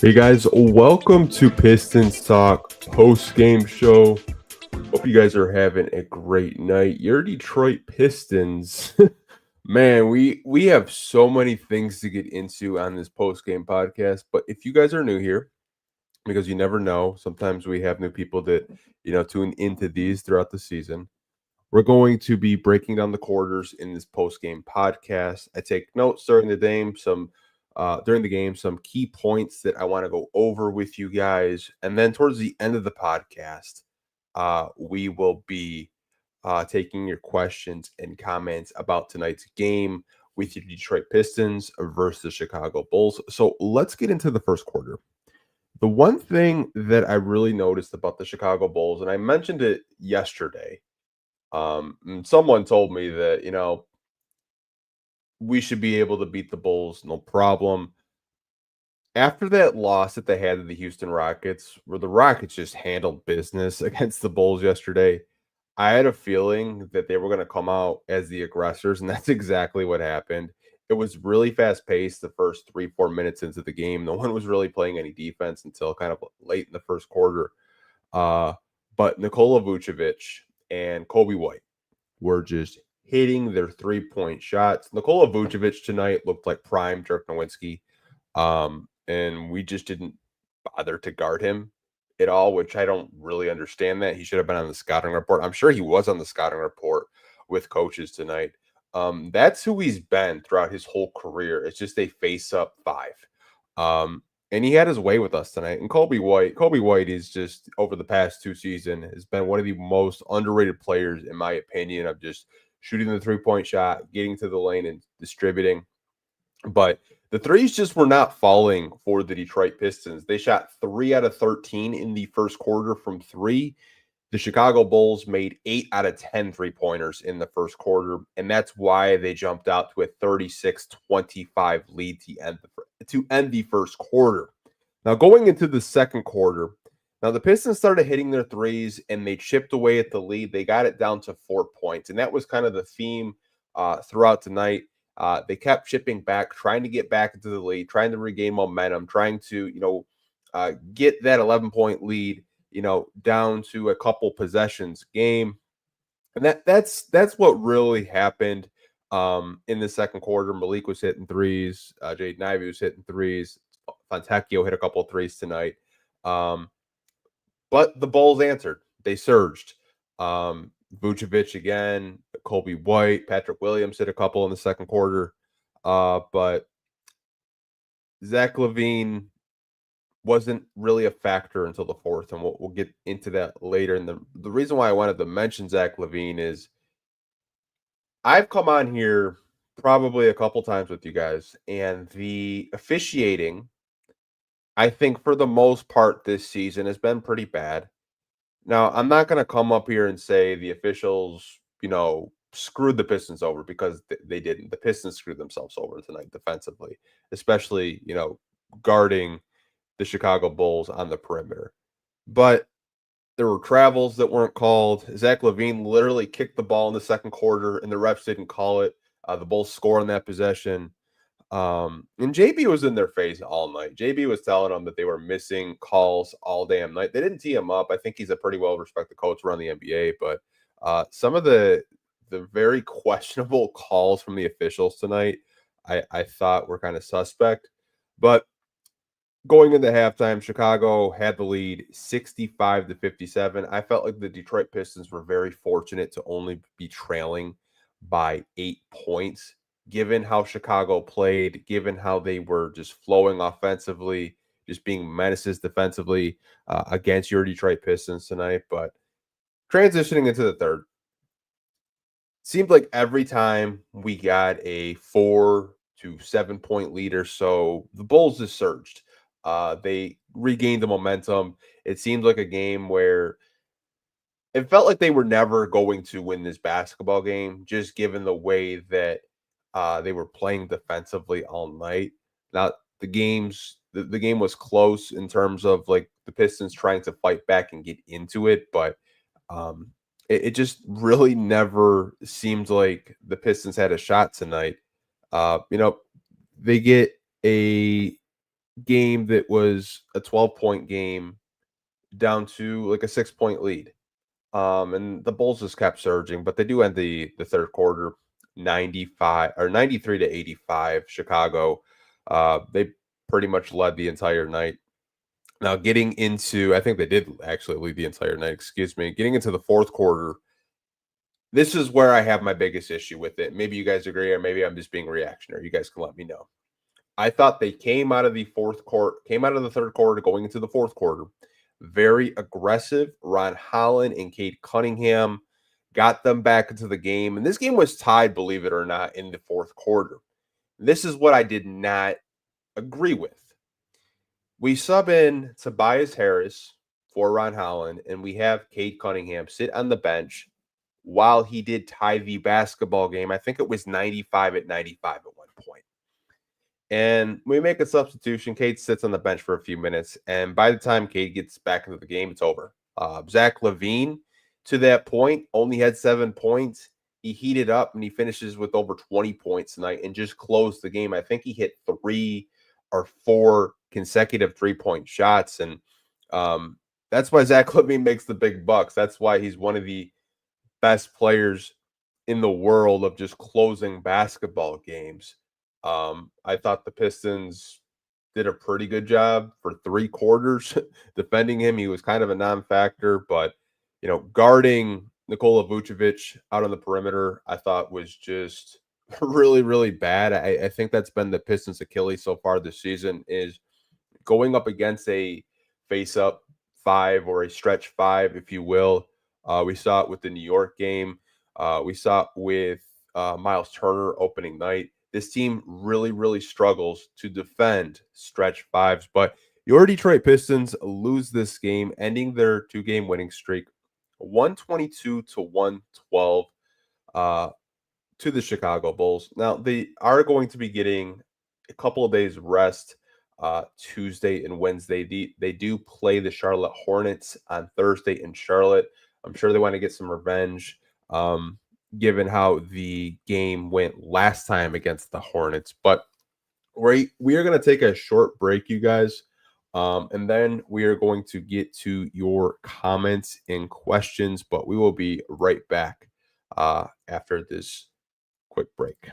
Hey guys, welcome to Pistons Talk Postgame show. Hope you guys are having a great night. Your Detroit Pistons, man, we have so many things to get into on this postgame podcast. But if you guys are new here, because you never know, sometimes we have new people that tune into these throughout the season. We're going to be breaking down the quarters in this post-game podcast. I take notes during the game, some key points that I want to go over with you guys, and then towards the end of the podcast, we will be taking your questions and comments about tonight's game with your Detroit Pistons versus the Chicago Bulls. So let's get into the first quarter. The one thing that I really noticed about the Chicago Bulls, and I mentioned it yesterday. And someone told me that, we should be able to beat the Bulls, no problem. After that loss that they had to the Houston Rockets, where the Rockets just handled business against the Bulls yesterday, I had a feeling that they were going to come out as the aggressors, and that's exactly what happened. It was really fast-paced the first 3-4 minutes into the game. No one was really playing any defense until kind of late in the first quarter. But Nikola Vucevic and Kobe White were just hitting their three-point shots. Nikola Vucevic tonight looked like prime Dirk Nowitzki, and we just didn't bother to guard him at all, which I don't really understand that. He should have been on the scouting report. I'm sure he was on the scouting report with coaches tonight. That's who he's been throughout his whole career. It's just a face-up five. And he had his way with us tonight. And Kobe White is just, over the past two seasons, has been one of the most underrated players, in my opinion, of just shooting the three-point shot, getting to the lane, and distributing. But the threes just were not falling for the Detroit Pistons. They shot 3 out of 13 in the first quarter from three. The Chicago Bulls made 8 out of 10 three-pointers in the first quarter, and that's why they jumped out to a 36-25 lead to end the first quarter. Now, going into the second quarter, the Pistons started hitting their threes, and they chipped away at the lead. They got it down to 4 points, and that was kind of the theme throughout tonight. They kept chipping back, trying to get back into the lead, trying to regain momentum, trying to, get that 11-point lead, down to a couple possessions game. And that's what really happened in the second quarter. Malik was hitting threes. Jaden Ivey was hitting threes. Fontecchio hit a couple of threes tonight. But the Bulls answered. They surged. Vucevic again, Kobe White, Patrick Williams hit a couple in the second quarter. But Zach LaVine wasn't really a factor until the fourth, and we'll get into that later. And the reason why I wanted to mention Zach LaVine is I've come on here probably a couple times with you guys, and the officiating, I think for the most part this season, has been pretty bad. Now, I'm not going to come up here and say the officials, screwed the Pistons over, because they didn't. The Pistons screwed themselves over tonight defensively, especially, guarding the Chicago Bulls on the perimeter. But there were travels that weren't called. Zach LaVine literally kicked the ball in the second quarter, and the refs didn't call it. The Bulls score on that possession. And JB was in their face all night. JB was telling them that they were missing calls all damn night. They didn't tee him up. I think he's a pretty well-respected coach around the NBA, but some of the very questionable calls from the officials tonight, I thought were kind of suspect. But going into halftime, Chicago had the lead 65-57. I felt like the Detroit Pistons were very fortunate to only be trailing by 8 points, given how Chicago played, given how they were just flowing offensively, just being menaces defensively against your Detroit Pistons tonight. But transitioning into the third, seemed like every time we got a 4 to 7 point lead or so, the Bulls just surged. They regained the momentum. It seemed like a game where it felt like they were never going to win this basketball game, just given the way that they were playing defensively all night. Now, the game was close in terms of like the Pistons trying to fight back and get into it, but it just really never seemed like the Pistons had a shot tonight. They get a game that was a 12-point game down to like a 6-point lead. And the Bulls just kept surging, but they do end the third quarter 95 or 93 to 85 Chicago. They pretty much led the entire night. Now getting into I think they did actually lead the entire night, excuse me. Getting into the fourth quarter, this is where I have my biggest issue with it. Maybe you guys agree or maybe I'm just being reactionary. You guys can let me know. I thought they came out of the came out of the third quarter going into the fourth quarter. Very aggressive. Ron Holland and Cade Cunningham got them back into the game. And this game was tied, believe it or not, in the fourth quarter. This is what I did not agree with. We sub in Tobias Harris for Ron Holland, and we have Cade Cunningham sit on the bench while he did tie the basketball game. I think it was 95 at 95 at one point. And we make a substitution. Cade sits on the bench for a few minutes. And by the time Cade gets back into the game, it's over. Zach LaVine, to that point, only had 7 points. He heated up and he finishes with over 20 points tonight and just closed the game. I think he hit 3 or 4 consecutive 3-point shots. And that's why Zach LaVine makes the big bucks. That's why he's one of the best players in the world of just closing basketball games. I thought the Pistons did a pretty good job for 3 quarters defending him. He was kind of a non-factor, but guarding Nikola Vucevic out on the perimeter, I thought was just really, really bad. I think that's been the Pistons' Achilles so far this season is going up against a face-up 5 or a stretch 5, if you will. We saw it with the New York game. We saw it with Miles Turner opening night. This team really, really struggles to defend stretch 5s, but your Detroit Pistons lose this game, ending their 2-game winning streak 122 to 112 to the Chicago Bulls. Now, they are going to be getting a couple of days rest Tuesday and Wednesday. They do play the Charlotte Hornets on Thursday in Charlotte. I'm sure they want to get some revenge. Given how the game went last time against the Hornets. But we are going to take a short break, you guys, and then we are going to get to your comments and questions, but we will be right back after this quick break.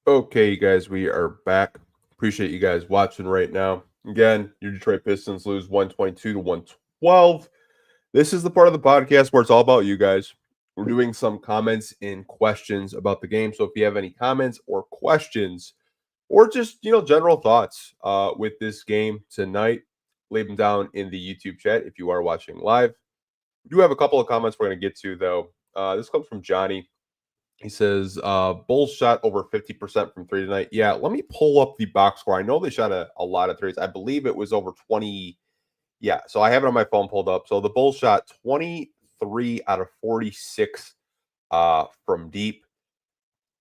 Okay, you guys, we are back. Appreciate you guys watching right now. Again, your Detroit Pistons lose 122 to 112. This is the part of the podcast where it's all about you guys. We're doing some comments and questions about the game. So if you have any comments or questions or just, general thoughts with this game tonight, leave them down in the YouTube chat if you are watching live. We do have a couple of comments we're going to get to, though. This comes from Johnny. He says, Bulls shot over 50% from 3 tonight. Yeah, let me pull up the box score. I know they shot a lot of threes. I believe it was over 20. Yeah, so I have it on my phone pulled up. So the Bulls shot 23 out of 46 from deep.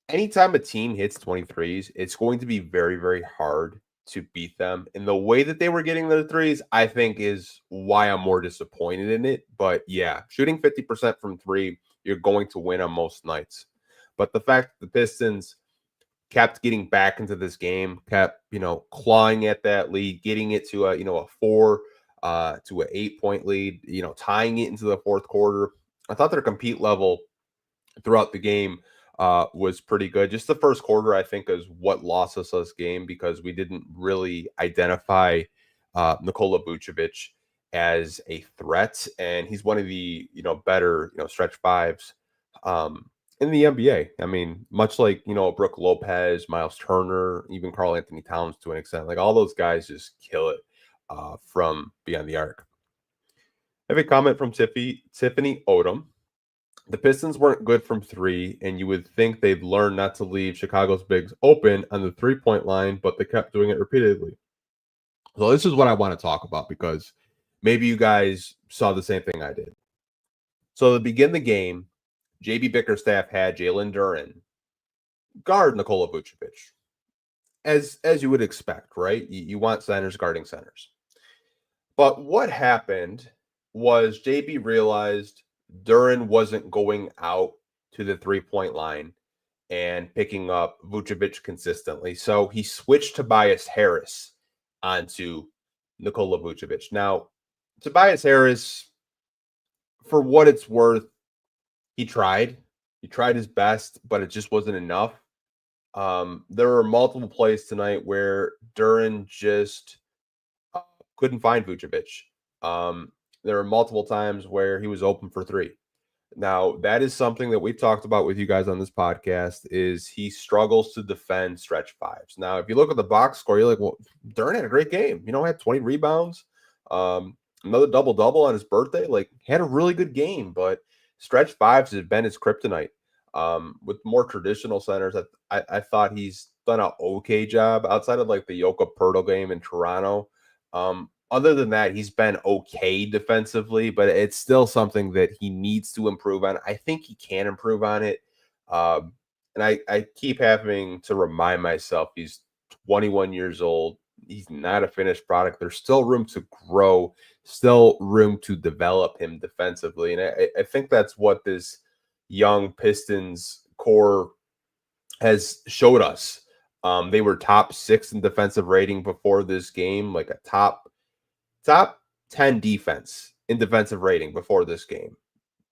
Anytime a team hits 23s, it's going to be very, very hard to beat them. And the way that they were getting their threes, I think, is why I'm more disappointed in it. But yeah, shooting 50% from 3, you're going to win on most nights. But the fact that the Pistons kept getting back into this game, kept, clawing at that lead, getting it to a 4, to an 8-point lead, tying it into the fourth quarter. I thought their compete level throughout the game was pretty good. Just the first quarter, I think, is what lost us this game because we didn't really identify Nikola Vucevic as a threat, and he's one of the better stretch fives in the NBA. I mean, much like Brooke Lopez, Miles Turner, even Karl Anthony Towns to an extent, like all those guys just kill it from beyond the arc. I have a comment from Tiffany Odom. The Pistons weren't good from three, and you would think they'd learn not to leave Chicago's bigs open on the three-point line, but they kept doing it repeatedly. So this is what I want to talk about because maybe you guys saw the same thing I did. So to begin the game, JB Bickerstaff had Jalen Duren guard Nikola Vucevic, as you would expect, right? You want centers guarding centers. But what happened was JB realized Duren wasn't going out to the three-point line and picking up Vucevic consistently. So he switched Tobias Harris onto Nikola Vucevic. Now, Tobias Harris, for what it's worth, he tried. He tried his best, but it just wasn't enough. There were multiple plays tonight where Duren just couldn't find Vucevic. There were multiple times where he was open for three. Now, that is something that we talked about with you guys on this podcast is he struggles to defend stretch fives. Now, if you look at the box score, you're like, well, Duren had a great game. Had 20 rebounds, another double-double on his birthday. Like, had a really good game, but stretch fives has been his kryptonite. With more traditional centers, I thought he's done an okay job outside of like the Yoka Pirtle game in Toronto. Other than that, he's been okay defensively, but it's still something that he needs to improve on. I think he can improve on it. And I keep having to remind myself he's 21 years old. He's not a finished product. There's still room to grow, still room to develop him defensively. And I think that's what this young Pistons core has showed us. They were top 6 in defensive rating before this game, like a top 10 defense in defensive rating before this game.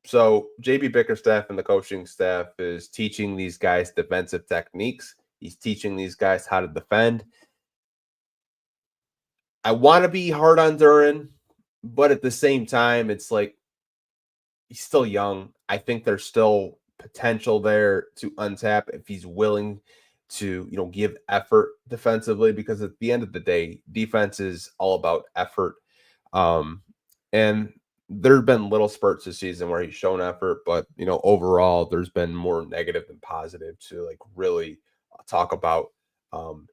So JB Bickerstaff and the coaching staff is teaching these guys defensive techniques. He's teaching these guys how to defend. I want to be hard on Duren, but at the same time, it's like he's still young. I think there's still potential there to untap if he's willing to, give effort defensively, because at the end of the day, defense is all about effort. And there have been little spurts this season where he's shown effort, but, overall, there's been more negative than positive to like really talk about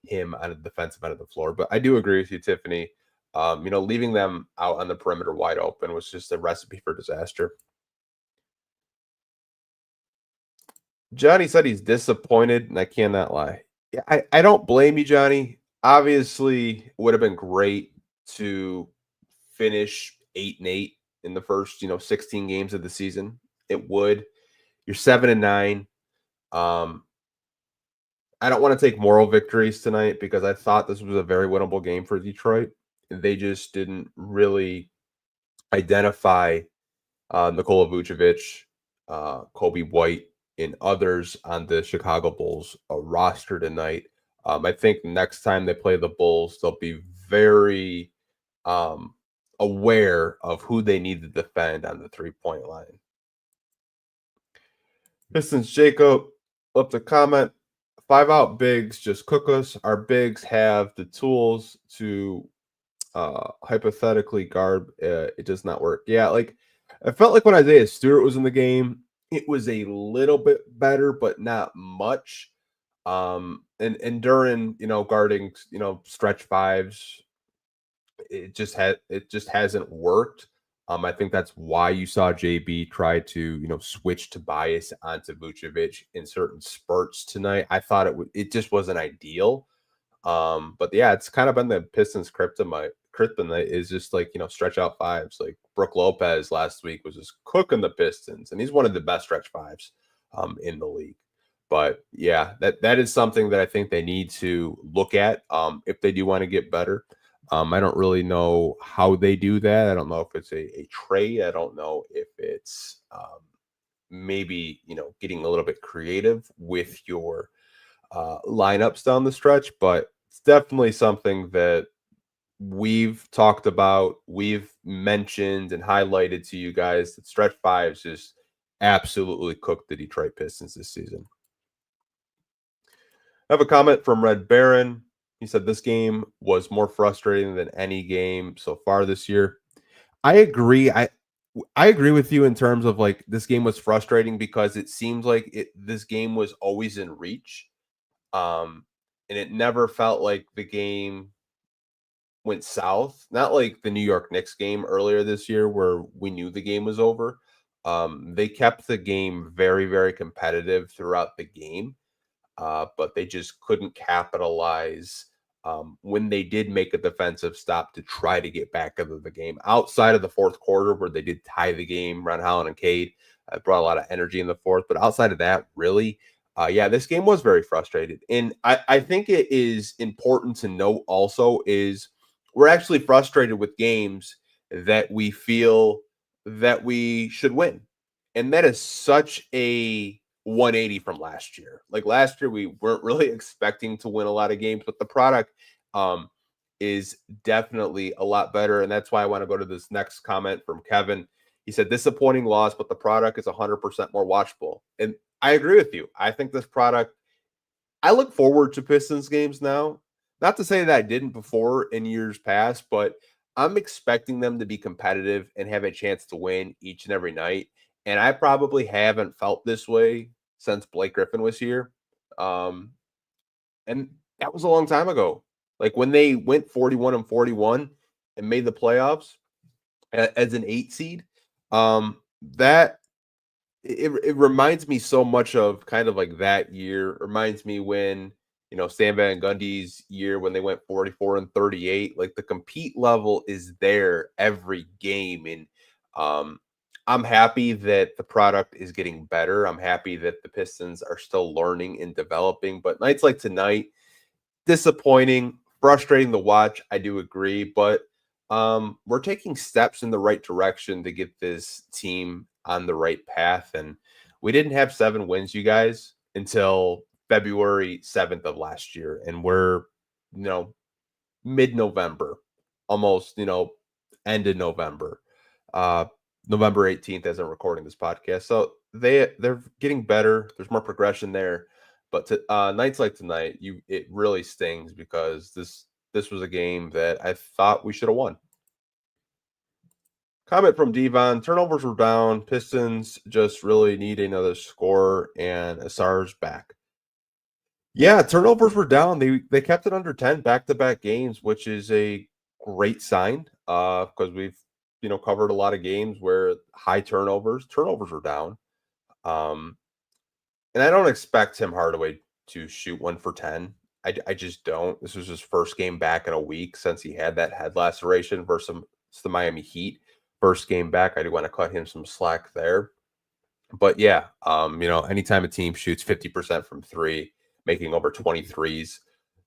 him on the defensive end of the floor. But I do agree with you, Tiffany. Leaving them out on the perimeter wide open was just a recipe for disaster. Johnny said he's disappointed, and I cannot lie. Yeah, I don't blame you, Johnny. Obviously, it would have been great to finish 8-8 in the first, 16 games of the season. It would. You're 7-9. I don't want to take moral victories tonight because I thought this was a very winnable game for Detroit. They just didn't really identify Nikola Vucevic, Kobe White, and others on the Chicago Bulls roster tonight. I think next time they play the Bulls, they'll be very aware of who they need to defend on the three-point line. Pistons Jacob left a comment. 5-out bigs just cook us. Our bigs have the tools to hypothetically guard. It does not work. Yeah, like I felt like when Isaiah Stewart was in the game, it was a little bit better, but not much. And Duren, guarding, stretch fives, it just hasn't worked. I think that's why you saw JB try to, switch Tobias onto Vucevic in certain spurts tonight. I thought it just wasn't ideal. But yeah, it's kind of been the Pistons kryptonite is just like, stretch out fives. Like Brooke Lopez last week was just cooking the Pistons, and he's one of the best stretch fives in the league. But yeah, that is something that I think they need to look at if they do want to get better. I don't really know how they do that. I don't know if it's a trade. I don't know if it's maybe, getting a little bit creative with your lineups down the stretch, but it's definitely something that we've talked about, we've mentioned and highlighted to you guys that stretch fives just absolutely cooked the Detroit Pistons this season. I have a comment from Red Baron. He said this game was more frustrating than any game so far this year. I agree. I agree with you in terms of like this game was frustrating because it seems like this game was always in reach. And it never felt like the game went south. Not like the New York Knicks game earlier this year where we knew the game was over. They kept the game very, very competitive throughout the game, but they just couldn't capitalize when they did make a defensive stop to try to get back into the game. Outside of the fourth quarter, where they did tie the game, Ron Holland and Cade brought a lot of energy in the fourth. But outside of that, really, yeah, this game was very frustrated. And I think it is important to note also is we're actually frustrated with games that we feel that we should win. And that is such a 180 from last year. Like last year, we weren't really expecting to win a lot of games, but the product um, is definitely a lot better. And that's why I want to go to this next comment from Kevin. He said, disappointing loss, but the product is 100% more watchable. And I agree with you. I think this product, I look forward to Pistons games now. Not to say that I didn't before in years past, but I'm expecting them to be competitive and have a chance to win each and every night. And I probably haven't felt this way since Blake Griffin was here. Um, and that was a long time ago. Like when they went 41 and 41 and made the playoffs as an 8 seed, that it reminds me so much of kind of like that year. It reminds me when, Stan Van Gundy's year when they went 44 and 38. Like the compete level is there every game. And I'm happy that the product is getting better. I'm happy that the Pistons are still learning and developing. But nights like tonight, disappointing, frustrating to watch. I do agree, but we're taking steps in the right direction to get this team on the right path. And we didn't have 7 wins, you guys, until February 7th of last year, and we're mid-November, almost end of November, uh, November 18th as I'm recording this podcast. So they're getting better. There's more progression there. But nights like tonight, it really stings because this was a game that I thought we should have won. Comment from Devon: turnovers were down. Pistons just really need another score, and Asar's back. Yeah, turnovers were down. They kept it under 10 back-to-back games, which is a great sign. Because we've covered a lot of games where high turnovers were down. Um, And I don't expect Tim Hardaway to shoot 1 for 10. I just don't. This was his first game back in a week since he had that head laceration versus the Miami Heat. First game back. I do want to cut him some slack there. But yeah, anytime a team shoots 50% from three, making over 23s,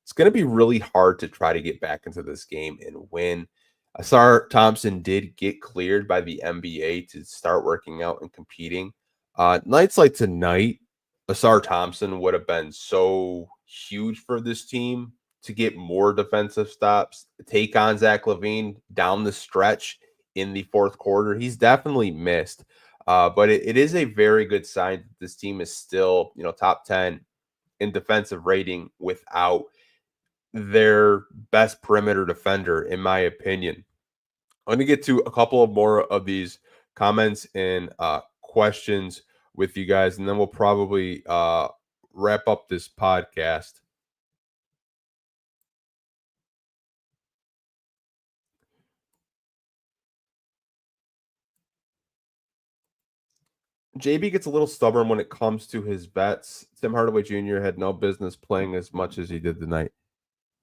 it's going to be really hard to try to get back into this game and win. Asar Thompson did get cleared by the NBA to start working out and competing. Nights like tonight, Asar Thompson would have been so huge for this team to get more defensive stops, take on Zach LaVine down the stretch in the fourth quarter. He's definitely missed. But it is a very good sign that this team is still, top 10 in defensive rating without their best perimeter defender, in my opinion. I'm going to get to a couple of more of these comments and questions with you guys, and then we'll probably wrap up this podcast. JB gets a little stubborn when it comes to his bets. Tim Hardaway Jr. had no business playing as much as he did tonight.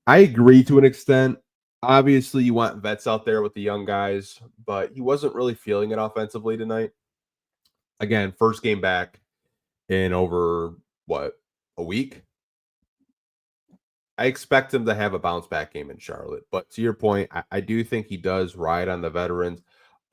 I agree to an extent. Obviously, you want vets out there with the young guys, but he wasn't really feeling it offensively tonight. Again, first game back in over what, a week? I expect him to have a bounce back game in Charlotte. But to your point, I do think he does ride on the veterans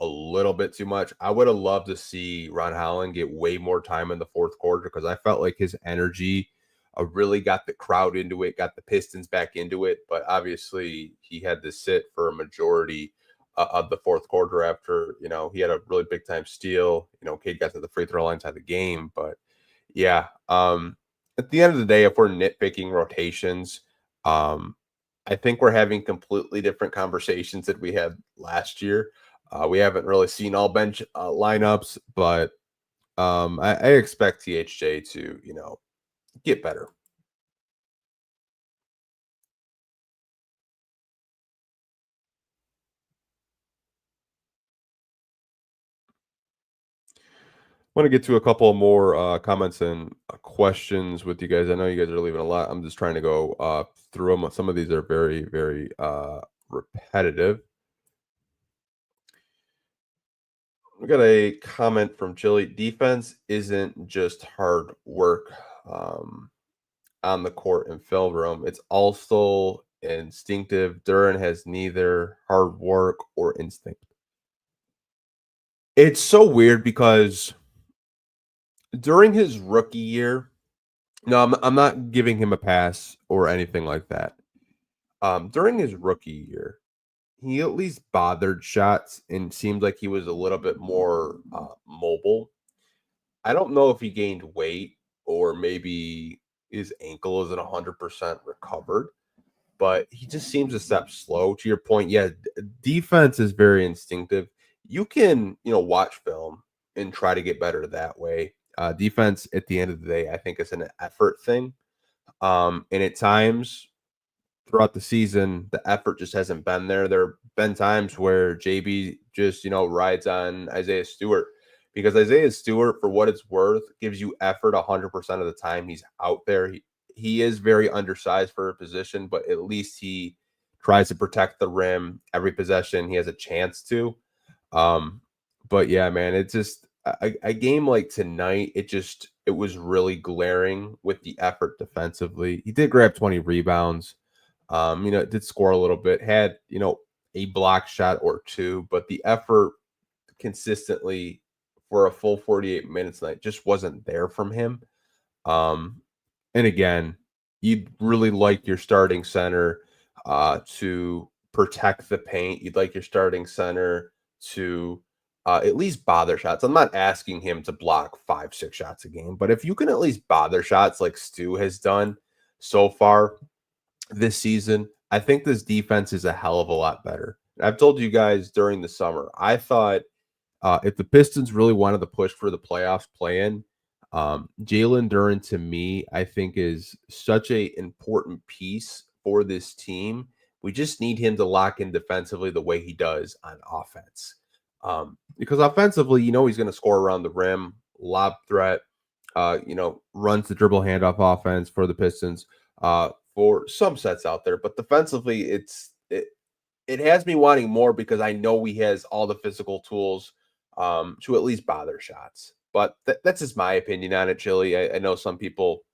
a little bit too much. I would have loved to see Ron Holland get way more time in the fourth quarter because I felt like his energy really got the crowd into it, got the Pistons back into it. But obviously, he had to sit for a majority of the fourth quarter after, he had a really big time steal. Cade got to the free throw line to the game. But yeah, at the end of the day, if we're nitpicking rotations, um, I think we're having completely different conversations that we had last year. We haven't really seen all bench lineups, but I expect THJ to, get better. Want to get to a couple more comments and questions with you guys. I know you guys are leaving a lot. I'm just trying to go through them. Some of these are very, very repetitive. We got a comment from Chili. Defense isn't just hard work on the court and film room. It's also instinctive. Duran has neither hard work or instinct. It's so weird because during his rookie year, no, I'm not giving him a pass or anything like that. During his rookie year, he at least bothered shots and seemed like he was a little bit more mobile. I don't know if he gained weight or maybe his ankle isn't 100% recovered, but he just seems a step slow. To your point, yeah, defense is very instinctive. You can, watch film and try to get better that way. Defense, at the end of the day, I think is an effort thing. And at times throughout the season, the effort just hasn't been there. There have been times where JB just, rides on Isaiah Stewart because Isaiah Stewart, for what it's worth, gives you effort 100% of the time he's out there. He is very undersized for a position, but at least he tries to protect the rim every possession he has a chance to. Um, but yeah, man, it's just a game like tonight. It was really glaring with the effort defensively. He did grab 20 rebounds. It did score a little bit, had, a block shot or two, but the effort consistently for a full 48 minutes night just wasn't there from him. And again, you'd really like your starting center to protect the paint. You'd like your starting center to at least bother shots. I'm not asking him to block 5, 6 shots a game, but if you can at least bother shots like Stu has done so far this season, I think this defense is a hell of a lot better. I've told you guys during the summer, I thought if the Pistons really wanted to push for the playoffs play-in, Jalen Duren to me, I think is such a important piece for this team. We just need him to lock in defensively the way he does on offense. Because offensively, he's going to score around the rim, lob threat, runs the dribble handoff offense for the Pistons for some sets out there. But defensively, it has me wanting more because I know he has all the physical tools to at least bother shots. But that's just my opinion on it, Chili. I know some people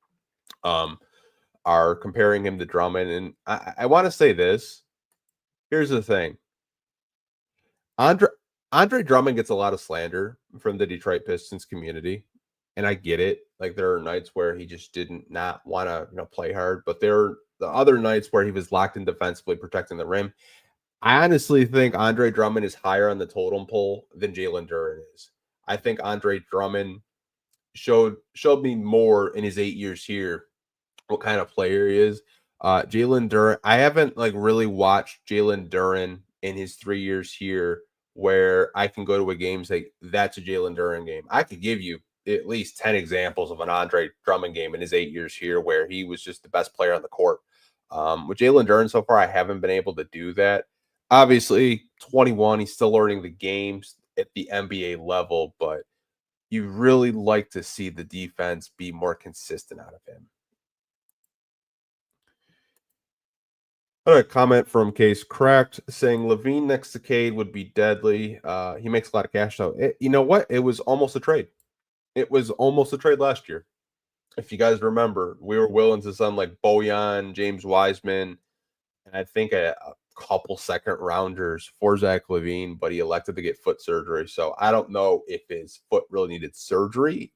are comparing him to Drummond, and I want to say this. Here's the thing. Andre Drummond gets a lot of slander from the Detroit Pistons community, and I get it. Like there are nights where he just didn't not want to play hard, but there are the other nights where he was locked in defensively protecting the rim. I honestly think Andre Drummond is higher on the totem pole than Jalen Duren is. I think Andre Drummond showed me more in his 8 years here what kind of player he is. Jalen Duren, I haven't really watched Jalen Duren in his 3 years here where I can go to a game and say that's a Jalen Duren game. I could give you at least 10 examples of an Andre Drummond game in his 8 years here where he was just the best player on the court. With Jalen Duren so far, I haven't been able to do that. Obviously, 21, he's still learning the games at the NBA level, but you really like to see the defense be more consistent out of him. A comment from Case Cracked saying Levine next to Cade would be deadly. He makes a lot of cash, though. You know what? It was almost a trade. It was almost a trade last year. if you guys remember, we were willing to send like Bojan, James Wiseman, and I think a couple second rounders for Zach Levine, but he elected to get foot surgery. So I don't know if his foot really needed surgery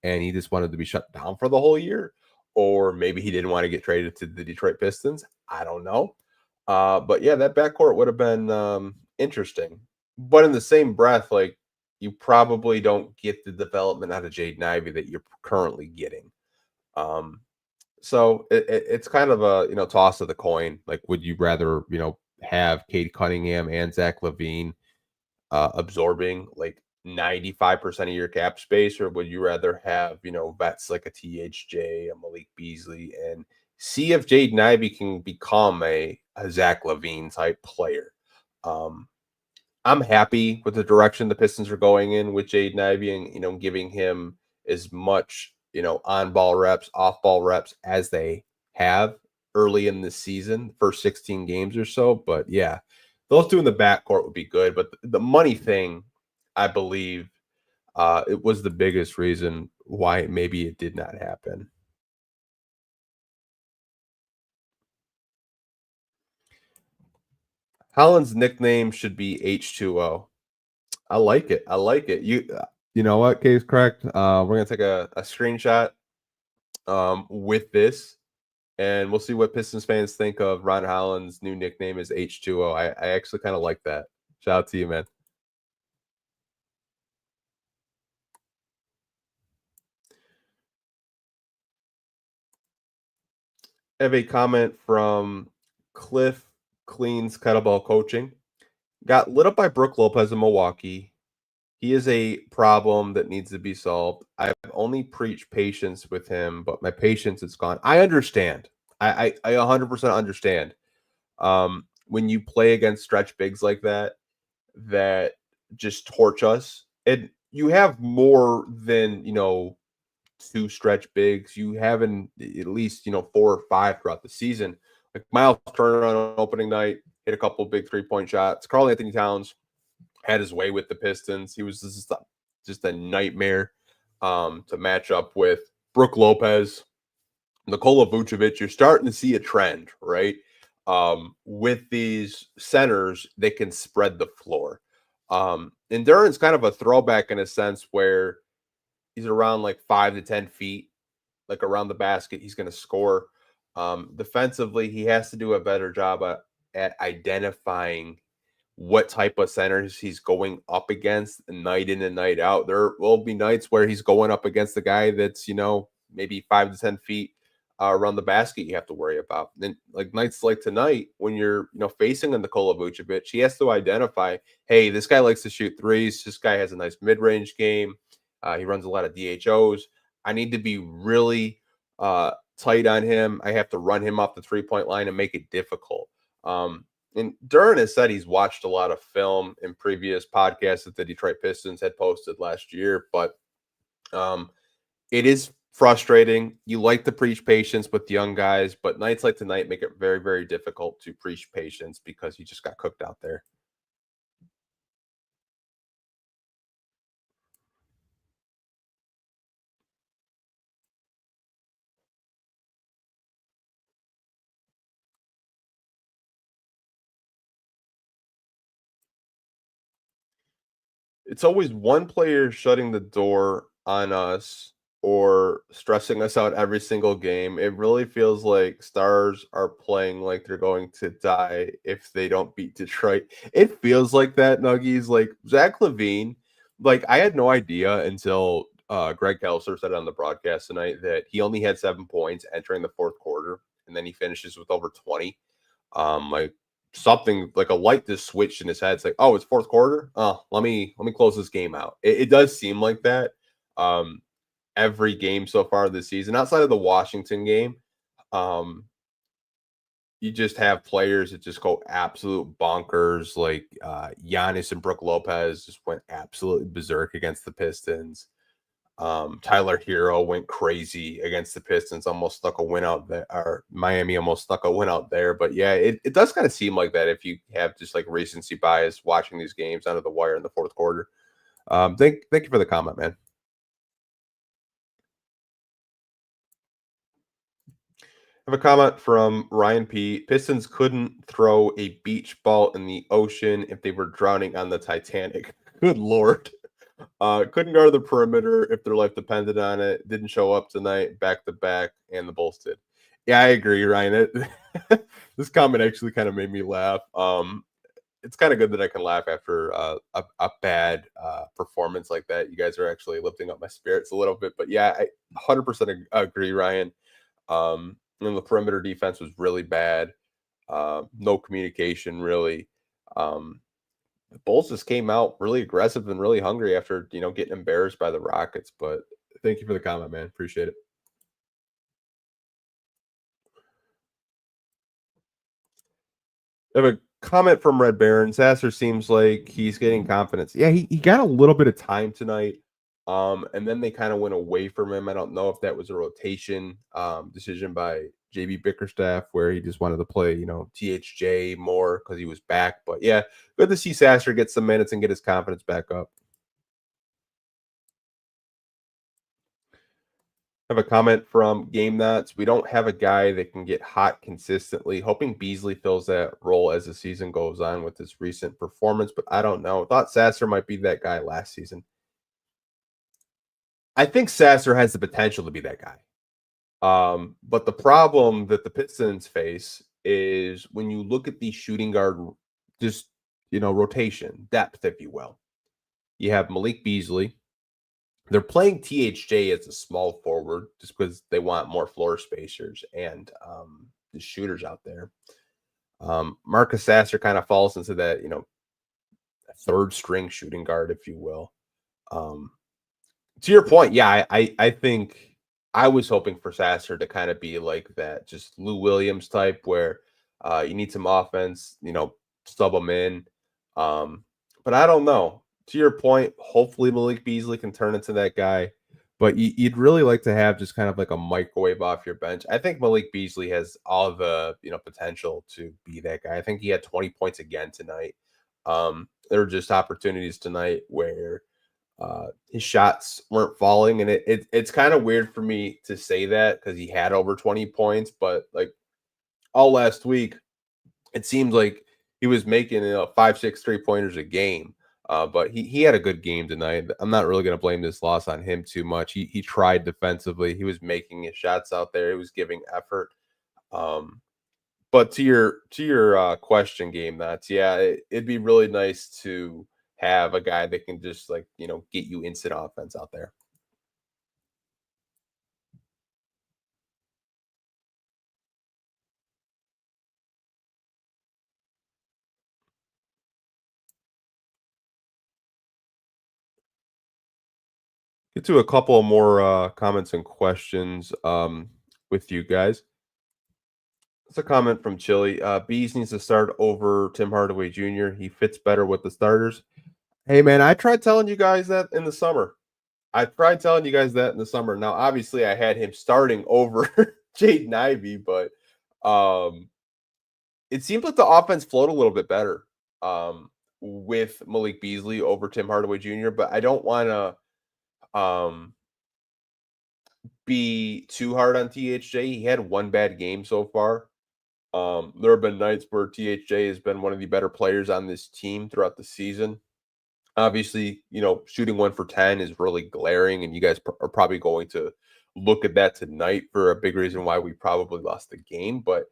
and he just wanted to be shut down for the whole year, or maybe he didn't want to get traded to the Detroit Pistons. I don't know. But yeah, that backcourt would have been interesting. But in the same breath, like you probably don't get the development out of Jaden Ivey that you're currently getting. Um, so it's kind of a toss of the coin. Like, would you rather have Cade Cunningham and Zach Levine absorbing like 95% of your cap space, or would you rather have vets like a THJ, a Malik Beasley, and see if Jaden Ivey can become a Zach Levine type player? Um, I'm happy with the direction the Pistons are going in with Jaden Ivey and giving him as much on ball reps, off ball reps as they have early in the season, first 16 games or so. But yeah, those two in the backcourt would be good. But the money thing, I believe, it was the biggest reason why maybe it did not happen. Holland's nickname should be H2O. I like it. I like it. You know what? Case correct. We're gonna take a screenshot with this, and we'll see what Pistons fans think of Ron Holland's new nickname is H2O. I actually kind of like that. Shout out to you, man. I have a comment from Cliff Cleans Kettlebell Coaching. Got lit up by Brooke Lopez in Milwaukee. He is a problem that needs to be solved. I've only preached patience with him, but my patience is gone. I understand. I 100% understand. When you play against stretch bigs like that just torch us, and you have more than two stretch bigs. You have at least 4 or 5 throughout the season. Like Miles Turner on opening night hit a couple big 3-point shots. Karl Anthony Towns had his way with the Pistons. He was just a nightmare to match up with. Brooke Lopez, Nikola Vucevic, you're starting to see a trend, right? With these centers, they can spread the floor. And Duran's kind of a throwback in a sense where he's around like 5 to 10 feet, like around the basket. He's going to score. Defensively, he has to do a better job at identifying what type of centers he's going up against night in and night out. There will be nights where he's going up against the guy that's, maybe 5 to 10 feet around the basket you have to worry about. Then like nights like tonight, when you're, facing a Nikola Vucevic, he has to identify, hey, this guy likes to shoot threes. This guy has a nice mid-range game. He runs a lot of DHOs. I need to be really tight on him. I have to run him off the 3-point line and make it difficult. And Duran has said he's watched a lot of film in previous podcasts that the Detroit Pistons had posted last year, but it is frustrating. You like to preach patience with young guys, but nights like tonight make it very, very difficult to preach patience because he just got cooked out there. It's always one player shutting the door on us or stressing us out every single game. It really feels like stars are playing like they're going to die if they don't beat Detroit. It feels like that, Nuggies. Like Zach Levine, like I had no idea until Greg Kelsler said on the broadcast tonight that he only had 7 points entering the fourth quarter, and then he finishes with over 20. Like something like a light just switched in his head. It's like, oh, it's fourth quarter. Oh, let me close this game out. It does seem like that. Um, every game so far this season, outside of the Washington game, um, you just have players that just go absolute bonkers. Like Giannis and Brooke Lopez just went absolutely berserk against the Pistons. Tyler Hero went crazy against the Pistons, almost stuck a win out there, or Miami almost stuck a win out there. But yeah, it does kind of seem like that if you have just like recency bias watching these games under the wire in the fourth quarter. Thank you for the comment, man. I have a comment from Ryan P. Pistons couldn't throw a beach ball in the ocean if they were drowning on the Titanic. Good Lord. Couldn't guard the perimeter if their life depended on it. Didn't show up tonight, back to back, and the Bulls did. Yeah, I agree, Ryan. This comment actually kind of made me laugh. It's kind of good that I can laugh after a bad performance like that. You guys are actually lifting up my spirits a little bit. But yeah, I 100% agree, Ryan. The perimeter defense was really bad. No communication, really. The Bulls just came out really aggressive and really hungry after getting embarrassed by the Rockets. But thank you for the comment, man. Appreciate it. I have a comment from Red Baron. Sasser seems like he's getting confidence. Yeah, he got a little bit of time tonight. And then they kind of went away from him. I don't know if that was a rotation decision by JB Bickerstaff where he just wanted to play, THJ more because he was back. But yeah, good to see Sasser get some minutes and get his confidence back up. I have a comment from Game Nuts. We don't have a guy that can get hot consistently. Hoping Beasley fills that role as the season goes on with his recent performance, but I don't know. Thought Sasser might be that guy last season. I think Sasser has the potential to be that guy. But the problem that the Pistons face is when you look at the shooting guard, just rotation depth, if you will. You have Malik Beasley. They're playing THJ as a small forward just because they want more floor spacers and the shooters out there. Marcus Sasser kind of falls into that, third string shooting guard, if you will. To your point, yeah, I think I was hoping for Sasser to kind of be like that, just Lou Williams type, where you need some offense, sub them in. But I don't know. To your point, hopefully Malik Beasley can turn into that guy. But you'd really like to have just kind of like a microwave off your bench. I think Malik Beasley has all the potential to be that guy. I think he had 20 points again tonight. There were just opportunities tonight where his shots weren't falling, and it's kind of weird for me to say that because he had over 20 points, but like all last week, it seemed like he was making 5-6 3-pointers a game. But he had a good game tonight. I'm not really going to blame this loss on him too much. He tried defensively. He was making his shots out there. He was giving effort. But to your question, Game Nuts, yeah, it'd be really nice to have a guy that can just get you instant offense out there. Get to a couple of more comments and questions with you guys. It's a comment from Chili. Bees needs to start over Tim Hardaway Jr. He fits better with the starters. Hey man, I tried telling you guys that in the summer. Now, obviously, I had him starting over Jaden Ivey, but it seems like the offense flowed a little bit better with Malik Beasley over Tim Hardaway Jr. But I don't want to be too hard on THJ. He had one bad game so far. There have been nights where THJ has been one of the better players on this team throughout the season. Obviously, shooting 1 for 10 is really glaring, and you guys are probably going to look at that tonight for a big reason why we probably lost the game. But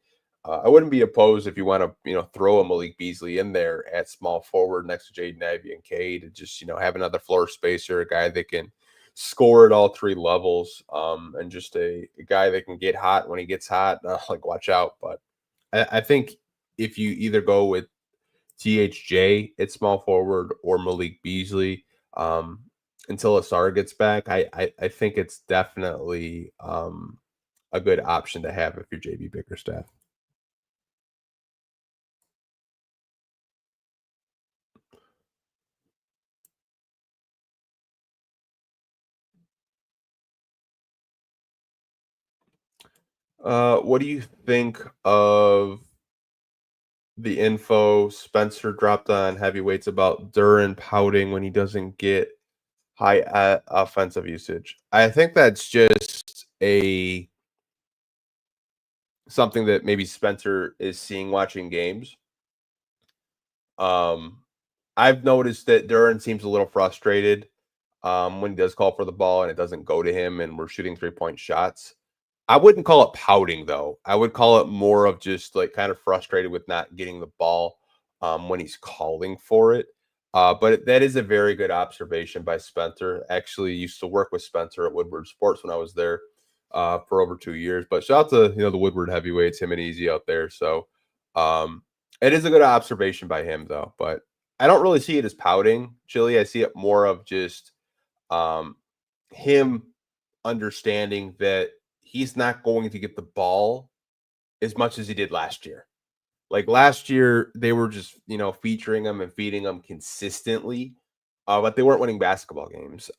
I wouldn't be opposed if you want to, throw a Malik Beasley in there at small forward next to Jaden Ivey and K to just, have another floor spacer, a guy that can score at all three levels, and just a guy that can get hot when he gets hot. Watch out. But I think if you either go with THJ at small forward or Malik Beasley until Asar gets back, I think it's definitely a good option to have if you're JB Bickerstaff. What do you think of the info Spencer dropped on heavyweights about Duran pouting when he doesn't get high offensive usage? I think that's just a something that maybe Spencer is seeing watching games. Um, I've noticed that Duran seems a little frustrated when he does call for the ball and it doesn't go to him and we're shooting 3-point shots. I wouldn't call it pouting though. I would call it more of just like kind of frustrated with not getting the ball when he's calling for it. But that is a very good observation by Spencer. Actually, used to work with Spencer at Woodward Sports when I was there for over 2 years. But shout out to the Woodward heavyweights, him and Easy out there. So um, it is a good observation by him though. But I don't really see it as pouting, Chili. I see it more of just um, him understanding that he's not going to get the ball as much as he did last year. Like last year, they were just featuring him and feeding him consistently, but they weren't winning basketball games.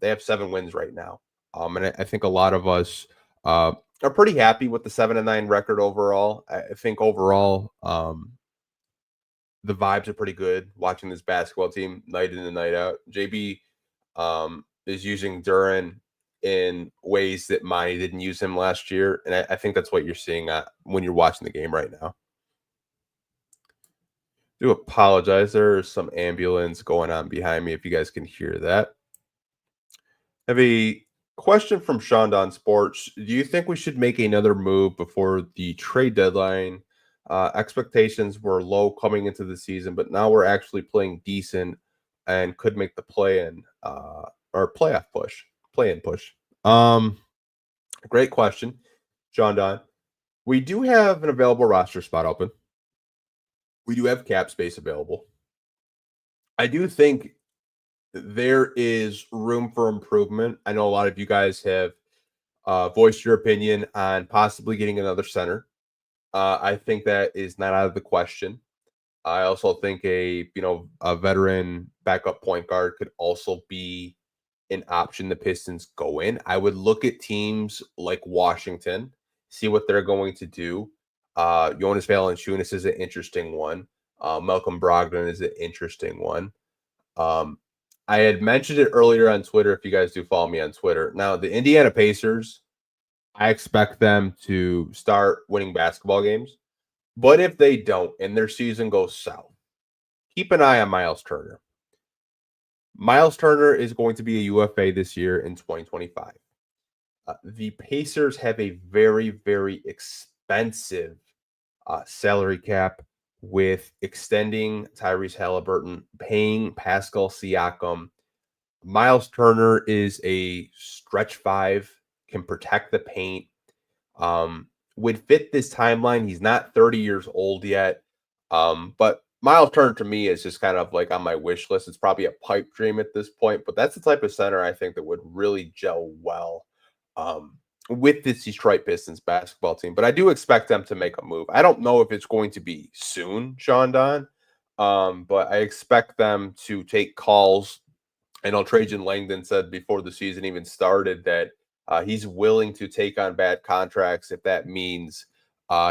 They have 7 wins right now, and I think a lot of us are pretty happy with the 7-9 record overall. I think overall, the vibes are pretty good watching this basketball team night in and night out. JB is using Duran in ways that Monty didn't use him last year, and I think that's what you're seeing when you're watching the game right now. Do apologize. There's some ambulance going on behind me if you guys can hear that. I have a question from Sean Don Sports. Do you think we should make another move before the trade deadline? Expectations were low coming into the season, but now we're actually playing decent and could make the play-in or playoff push, play-in push. Great question, Sean Don. We do have an available roster spot open. We do have cap space available. I do think there is room for improvement. I know a lot of you guys have voiced your opinion on possibly getting another center. I think that is not out of the question. I also think a veteran backup point guard could also be an option the Pistons go in. I would look at teams like Washington, see what they're going to do. Jonas Valanciunas is an interesting one. Malcolm Brogdon is an interesting one. I had mentioned it earlier on Twitter. If you guys do follow me on Twitter, now the Indiana Pacers, I expect them to start winning basketball games. But if they don't and their season goes south, keep an eye on Miles Turner. Miles Turner is going to be a UFA this year in 2025. The Pacers have a very, very expensive salary cap with extending Tyrese Halliburton, paying Pascal Siakam. Miles Turner is a stretch 5, can protect the paint. Would fit this timeline. He's not 30 years old yet. But Miles Turner to me is just kind of like on my wish list. It's probably a pipe dream at this point, but that's the type of center I think that would really gel well with this Detroit Pistons basketball team. But I do expect them to make a move. I don't know if it's going to be soon, Sean Don, but I expect them to take calls. I know Trajan Langdon said before the season even started that he's willing to take on bad contracts if that means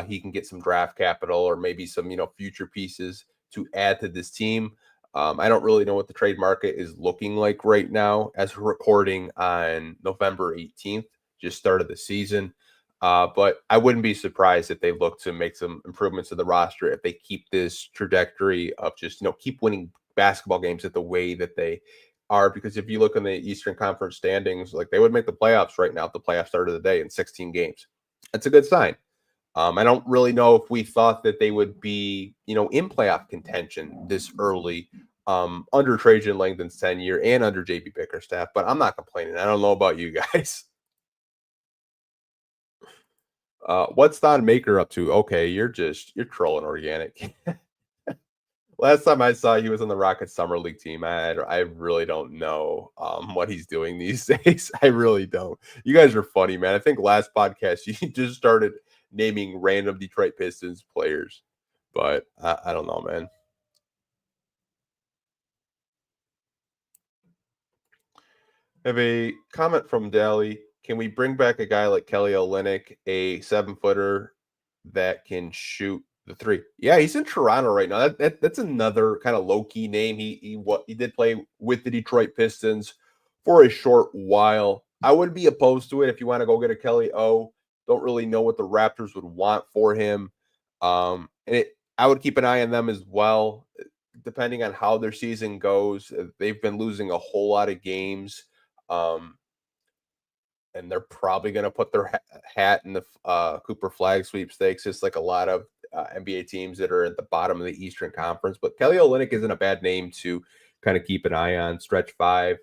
he can get some draft capital or maybe some future pieces to add to this team. I don't really know what the trade market is looking like right now as we're recording on November 18th, just started the season. But I wouldn't be surprised if they look to make some improvements to the roster if they keep this trajectory of just keep winning basketball games at the way that they are, because if you look in the Eastern Conference standings, like they would make the playoffs right now if the playoffs started today in 16 games. That's a good sign. I don't really know if we thought that they would be, in playoff contention this early under Trajan Langdon's tenure and under JB Bickerstaff, but I'm not complaining. I don't know about you guys. What's Don Maker up to? Okay, you're trolling organic. Last time I saw he was on the Rockets Summer League team. I really don't know what he's doing these days. I really don't. You guys are funny, man. I think last podcast you just started naming random Detroit Pistons players, but I don't know, man. I have a comment from Daly. Can we bring back a guy like Kelly Olynyk, a 7-footer that can shoot the 3? Yeah, he's in Toronto right now. That's another kind of low-key name. He did play with the Detroit Pistons for a short while. I would be opposed to it if you want to go get a Kelly O. Don't really know what the Raptors would want for him. I would keep an eye on them as well, depending on how their season goes. They've been losing a whole lot of games. And they're probably going to put their hat in the Cooper Flag sweepstakes, just like a lot of NBA teams that are at the bottom of the Eastern Conference. But Kelly Olynyk isn't a bad name to kind of keep an eye on. Stretch five,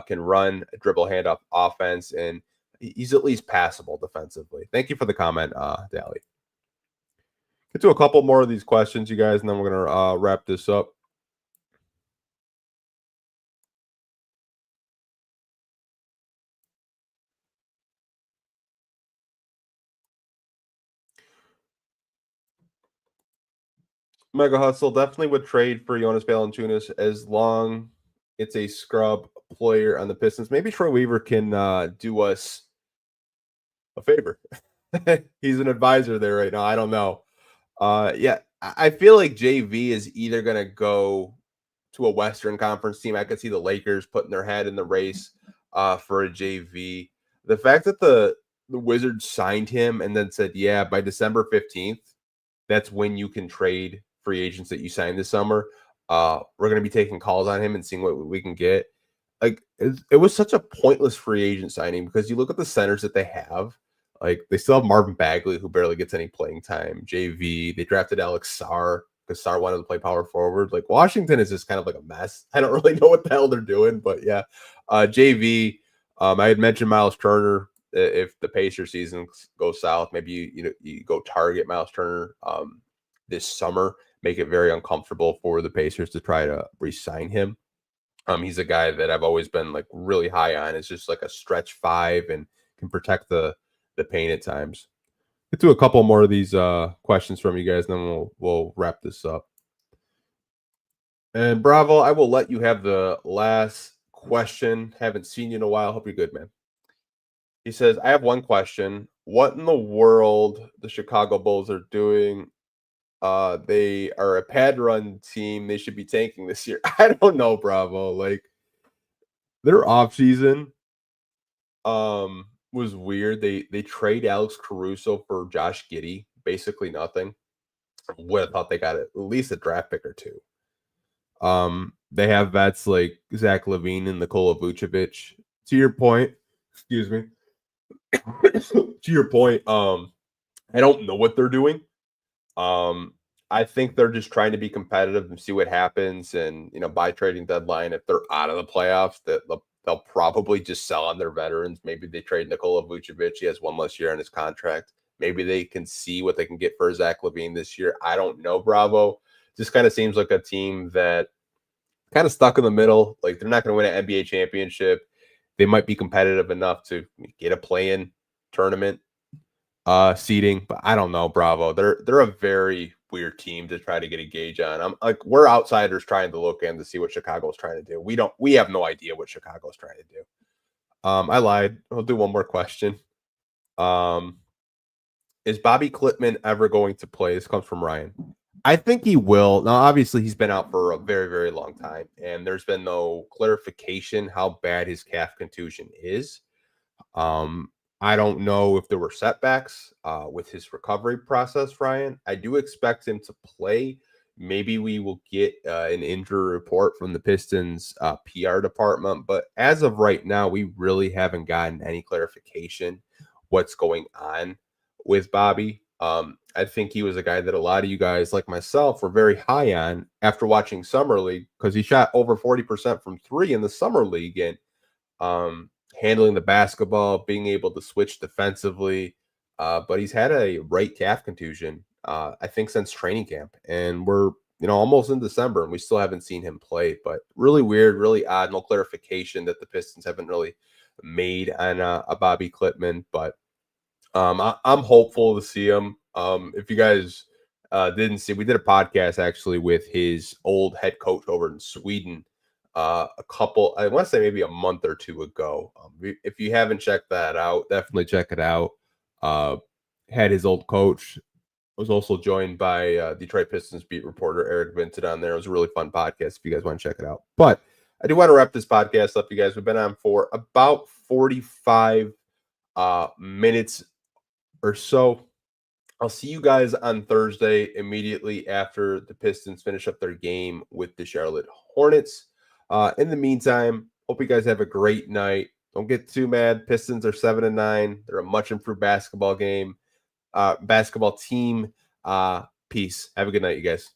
can run, dribble, handoff offense, and he's at least passable defensively. Thank you for the comment, Dally. Get to a couple more of these questions, you guys, and then we're going to wrap this up. Mega Hustle definitely would trade for Jonas Valanciunas as long it's a scrub player on the Pistons. Maybe Troy Weaver can do us a favor. He's an advisor there right now. I don't know. Yeah, I feel like JV is either going to go to a Western Conference team. I could see the Lakers putting their head in the race for a JV. The fact that the Wizards signed him and then said, yeah, by December 15th, that's when you can trade free agents that you signed this summer. We're going to be taking calls on him and seeing what we can get. Like, it was such a pointless free agent signing because you look at the centers that they have. Like, they still have Marvin Bagley, who barely gets any playing time. JV, they drafted Alex Sarr because Sarr wanted to play power forward. Like, Washington is just kind of like a mess. I don't really know what the hell they're doing, but yeah. JV, I had mentioned Miles Turner. If the Pacers season goes south, maybe you go target Miles Turner this summer, make it very uncomfortable for the Pacers to try to re-sign him. He's a guy that I've always been like really high on. It's just like a stretch five and can protect the paint at times. Get to a couple more of these questions from you guys, and then we'll wrap this up. And Bravo, I will let you have the last question. Haven't seen you in a while. Hope you're good, man. He says, I have one question. What in the world the Chicago Bulls are doing? They are a pad run team. They should be tanking this year. I don't know, Bravo. Like, their offseason was weird. They trade Alex Caruso for Josh Giddey, basically nothing. Would have thought they got at least a draft pick or two. They have vets like Zach LaVine and Nikola Vucevic. To your point, excuse me. To your point, I don't know what they're doing. I think they're just trying to be competitive and see what happens. And by trading deadline, if they're out of the playoffs, they'll probably just sell on their veterans. Maybe they trade Nikola Vucevic. He has one less year on his contract. Maybe they can see what they can get for Zach LaVine this year. I don't know, Bravo. Just kind of seems like a team that kind of stuck in the middle. Like, they're not going to win an NBA championship. They might be competitive enough to get a play-in tournament seeding, but I don't know, Bravo. They're a very weird team to try to get a gauge on. I'm like, we're outsiders trying to look in to see what Chicago's trying to do. We have no idea what Chicago's trying to do. I lied. I'll do one more question. Is Bobby Klippman ever going to play? This comes from Ryan. I think he will. Now, obviously, he's been out for a very, very long time, and there's been no clarification how bad his calf contusion is. I don't know if there were setbacks with his recovery process, Ryan. I do expect him to play. Maybe we will get an injury report from the Pistons PR department. But as of right now, we really haven't gotten any clarification what's going on with Bobby. I think he was a guy that a lot of you guys, like myself, were very high on after watching Summer League because he shot over 40% from three in the Summer League. And handling the basketball, being able to switch defensively. But he's had a right calf contusion, I think, since training camp. And we're, almost in December, and we still haven't seen him play. But really weird, really odd. No clarification that the Pistons haven't really made on a Bobby Klippman. But I'm hopeful to see him. If you guys didn't see, we did a podcast actually with his old head coach over in Sweden I want to say maybe a month or two ago. If you haven't checked that out, definitely check it out. Had his old coach, was also joined by Detroit Pistons beat reporter Eric Vincent on there. It was a really fun podcast if you guys want to check it out. But I do want to wrap this podcast up, you guys. We've been on for about 45 minutes or so. I'll see you guys on Thursday immediately after the Pistons finish up their game with the Charlotte Hornets. In the meantime, hope you guys have a great night. Don't get too mad. Pistons are 7-9. They're a much improved basketball team. Peace. Have a good night, you guys.